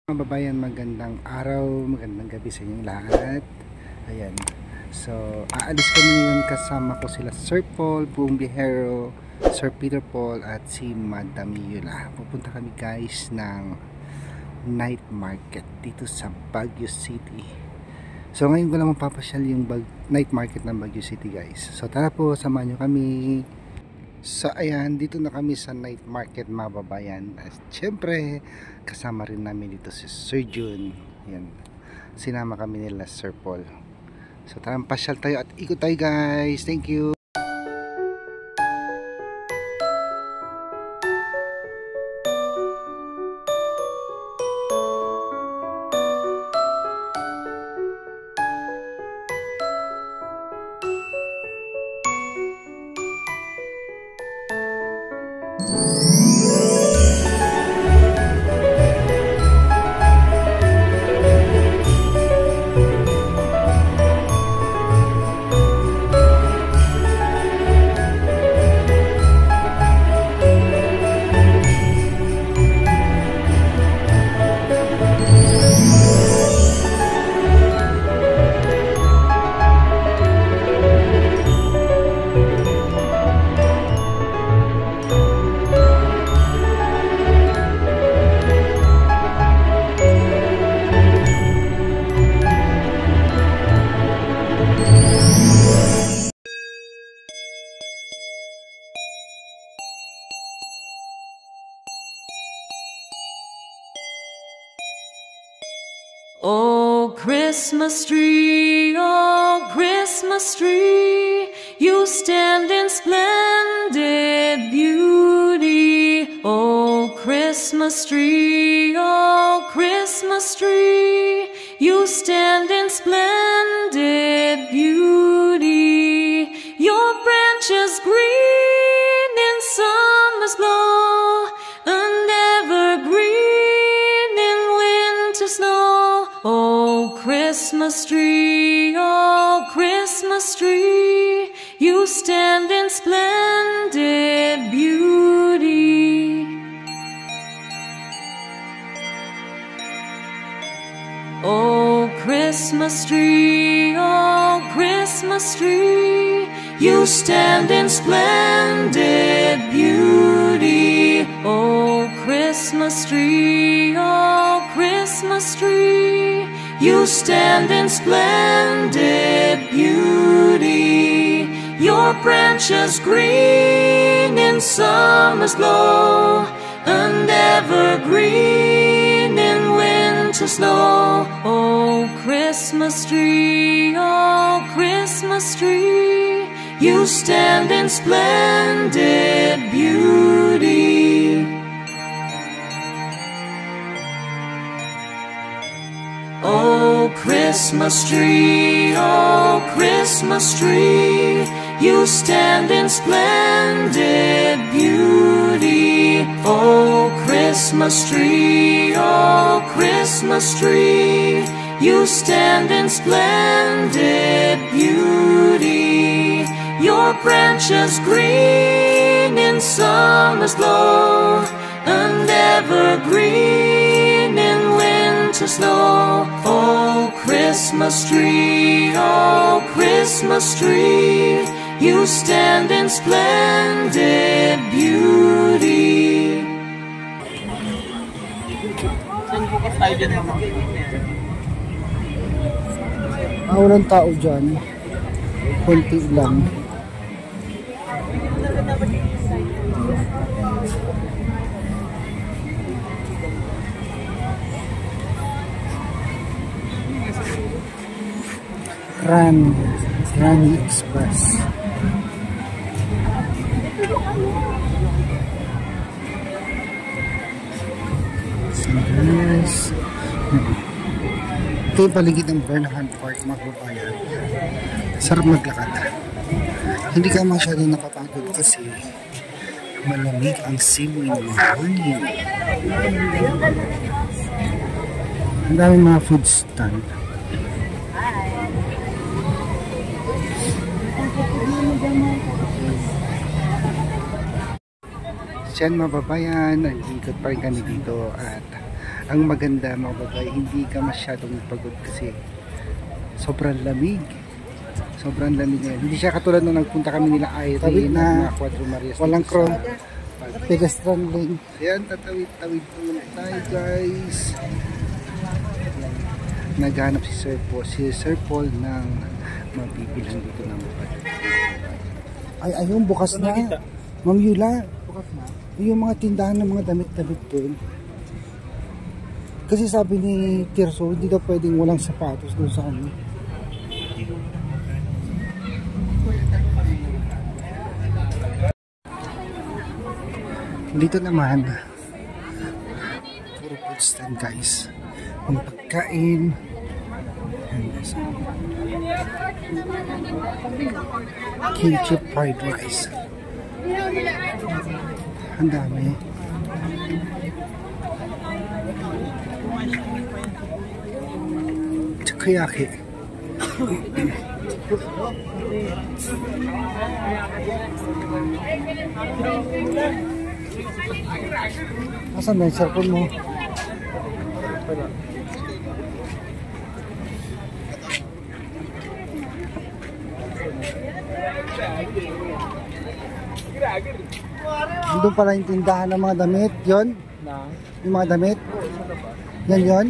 Mga babayan, magandang araw, magandang gabi sa inyong lahat. Ayan. So, aalis kami ngayon kasama ko sila Sir Paul, Buong Bihero, Sir Peter Paul at si Madam Yula. Pupunta kami guys ng night market dito sa Baguio City. So, ngayon ko lang mapapasyal yung night market ng Baguio City guys. So, tara po, samahan nyo kami. So ayan, dito na kami sa night market mga babayan. At syempre, kasama rin namin dito si Sir Jun. Ayan, sinama kami nila Sir Paul. So tara, pasyal tayo at ikot tayo guys. Thank you. Oh, Christmas tree, you stand in splendid beauty. Oh, Christmas tree, you stand in splendid beauty. Your branches green in summer's glow, and evergreen in winter's snow. Oh, Christmas tree, you stand in splendid beauty. Oh, Christmas tree, you stand in splendid beauty. Oh, Christmas tree, you stand in splendid beauty. Your branches green in summer's glow, and evergreen in winter's snow. Oh, Christmas tree, you stand in splendid beauty. Oh, Christmas tree, you stand in splendid beauty. Oh, Christmas tree, you stand in splendid beauty. Your branches green in summer's glow, and evergreen in winter's snow. Oh, Christmas tree, you stand in splendid beauty. Walang tao dyan, kunti lang. Rani Express. Ito yung paligid ng Bernhard Park mga babayan. Sarap maglakad. Hindi ka masyado nakapagod kasi malamig ang simoy ng hangin. Ang daming mga food stand. Siyan mga babayan, nag-iikot pa rin kami dito at Ang maganda mga babae, hindi ka masyadong pagod kasi sobrang lamig. Sobrang lamig ngayon. Hindi siya katulad nung nagpunta kami nila Irene na mga Cuatro Marias. Walang crown. Pedestrian lane. Ayan, tatawid-tawid po muna tayo guys. Naghanap si Sir Paul ng mabibilhan dito ng mapad. Ay, ayun, bukas na. Ma'am Yula, bukas na. Yung mga tindahan ng mga damit-damit doon. Kasi sabi ni Tirso, hindi daw pwedeng walang sapatos doon sa ano. Dito naman, puro food stand guys. Ang pagkain. Kimchi fried rice. Ang dami. Takoyaki. Asan na yung cellphone mo? Doon pala yung tindahan ng mga damit. Yon? Yung mga damit? Yan yon?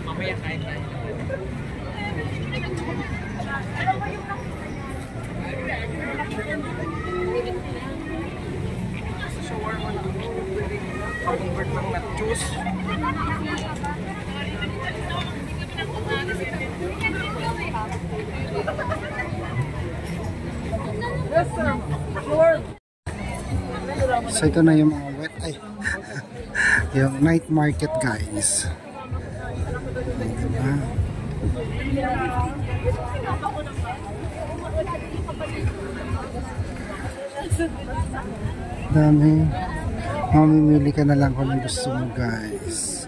Mamaya kain tayo. Convert lang na juice. So ito na yung mga wet ay yung night market guys. Diba? Dami. Mamimili ka na lang kung anong gusto mo guys.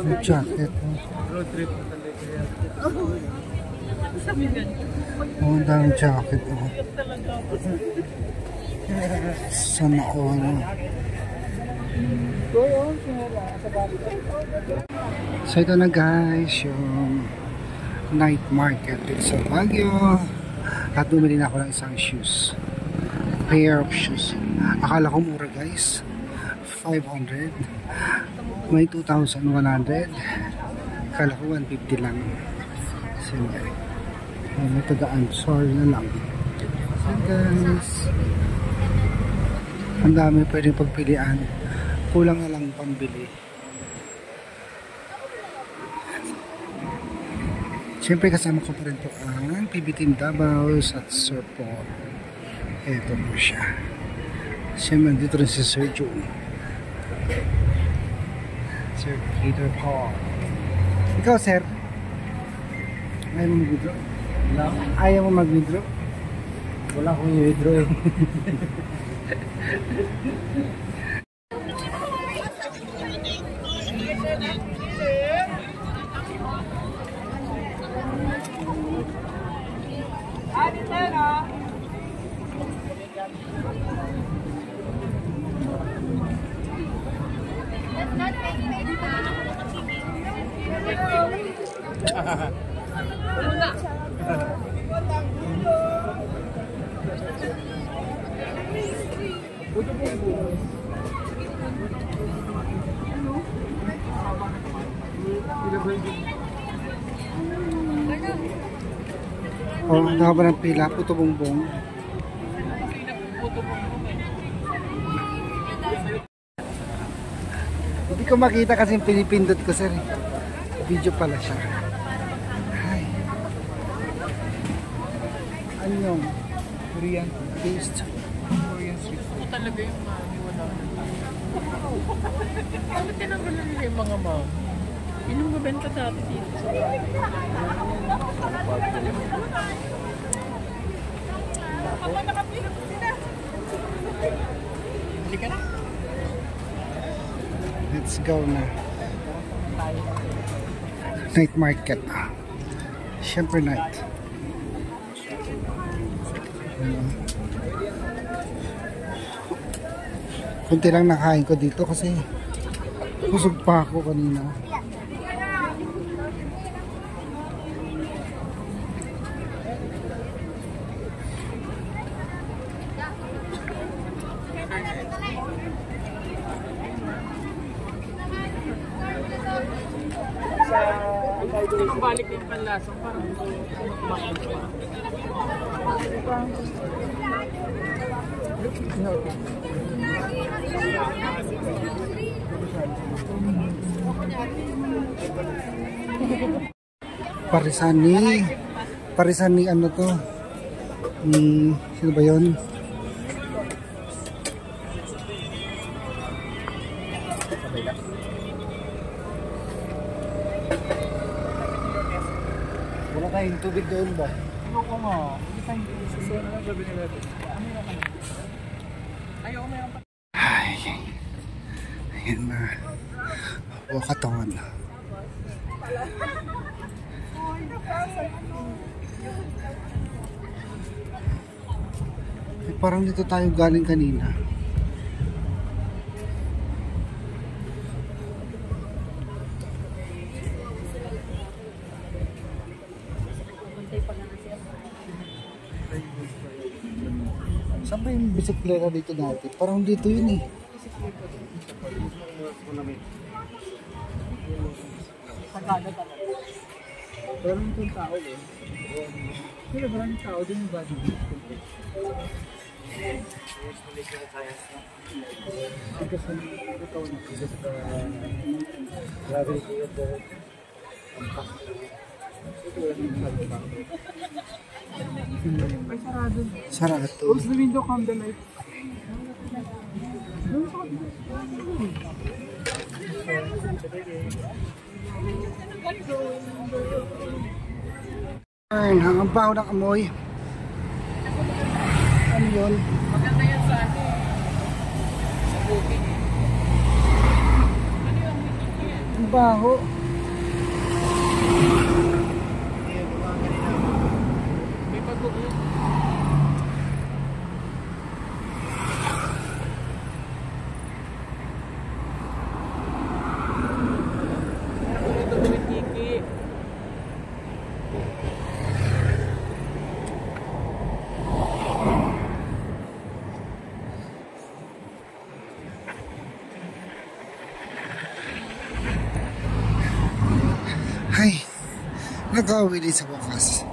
May jacket. Road trip. Oh, ang daming jacket. Oh. Sana all. So ito na guys, yung night market dito sa Baguio. At bumili na ako ng isang shoes. Pair of shoes. Akala ko mura guys. 500. May 2,100. Akala ko 150 lang. Sige. May tagaan. Sorry na lang. So guys. Ang dami pwedeng pagpilian. Kulang na lang pambili. Siyempre kasama ko pa rin po ang PB Team Davao at Sir Paul. Ito po siya. Siyempre dito rin si Sir Joe. Sir Peter Paul. Ikaw sir? Ayaw mo mag-withdraw? Ayaw mo mag-withdraw? Wala akong i-withdraw eh. Oh, ang haba ng pila, puto bongbong. Hindi ko makita kasi pinipindot ko sir. Video pala siya. Hi. Ano yung Korean taste? Korean street food talaga yung mami, wala. Bakit tinanggalan nila yung mga mami? Yun yung mabenta dati dito sa hindi ka na? Let's go na. Night market. Siyempre night. Kunti lang nakain ko dito kasi busog pa ako kanina. Ang balik yung panlasang parang kumain pa. Parisani ano to? Ni sino ba 'yon? Wala tayong tubig doon ba? Ano ko nga? Hindi tayo sasama lang sabi nila. Ayoko mayroon pa. Ay, ayan na. Wakatawan. Parang dito tayo galing kanina. Saan ba yung bisikleta dito dati? Parang dito yun eh. Pagkada talaga. Pero yung tao eh. Pero maraming tao din yung body. Ay, sarado. Sarado. Close the window, calm the light. Ay, ang baho ng amoy. Ano yun? Maganda yan sa ano eh. Sa booking eh. Ano yung meeting yan? Ang baho. May pag-uwi. Ito ulit Kiki. Ay, nag-uwi din sa wakas.